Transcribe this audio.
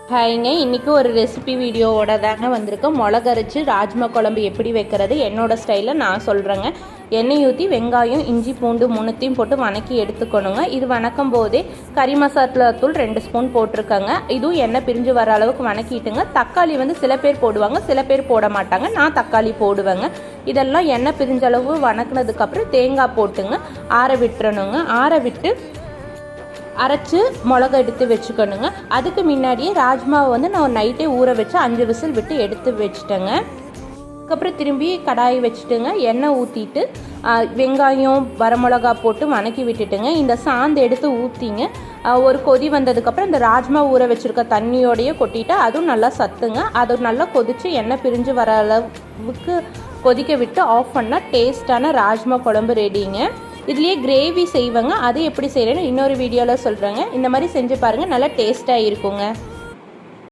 ஹாய்ங்க, இன்றைக்கி ஒரு ரெசிபி வீடியோவோட தாங்க வந்திருக்கேன். மிளகரைச்சி ராஜ்மா குழம்பு எப்படி வைக்கிறது என்னோடய ஸ்டைலில் நான் சொல்கிறேங்க. எண்ணெய் ஊற்றி வெங்காயம் இஞ்சி பூண்டு மூணுத்தையும் போட்டு வணக்கி எடுத்துக்கணுங்க. இது வணக்கும் போதே கறி மசாலா தூள் 2 ஸ்பூன் போட்டிருக்கேங்க. இதுவும் எண்ணெய் பிரிஞ்சு வர அளவுக்கு வணக்கிட்டுங்க. தக்காளி சில பேர் போடுவாங்க, சில பேர் போட மாட்டாங்க. நான் தக்காளி போடுவேங்க. இதெல்லாம் எண்ணெய் பிரிஞ்ச அளவு வணக்கினதுக்கப்புறம் தேங்காய் போட்டுங்க ஆற விட்டுறணுங்க. ஆற விட்டு அரைச்சி மிளகா எடுத்து வச்சுக்கணுங்க. அதுக்கு முன்னாடியே ராஜ்மாவை நான் நைட்டே ஊற வச்சு 5 விசில் விட்டு எடுத்து வச்சுட்டேங்க. அதுக்கப்புறம் திரும்பி கடாயை வச்சுட்டுங்க. எண்ணெய் ஊற்றிட்டு வெங்காயம் வரமிளகா போட்டு வணக்கி விட்டுட்டுங்க. இந்த சாந்து எடுத்து ஊற்றிங்க. ஒரு கொதி வந்ததுக்கப்புறம் இந்த ராஜ்மா ஊற வச்சுருக்க தண்ணியோடையே கொட்டிட்டு அதுவும் நல்லா சத்துங்க. அது நல்லா கொதித்து எண்ணெய் பிரிஞ்சு வர அளவுக்கு கொதிக்க விட்டு ஆஃப் பண்ணால் டேஸ்டான ராஜ்மா குழம்பு ரெடிங்க. இதுலேயே கிரேவி செய்வாங்க. அது எப்படி செய்கிறேன்னு இன்னொரு வீடியோவில் சொல்கிறேங்க. இந்த மாதிரி செஞ்சு பாருங்கள், நல்லா டேஸ்ட்டாக இருக்குங்க.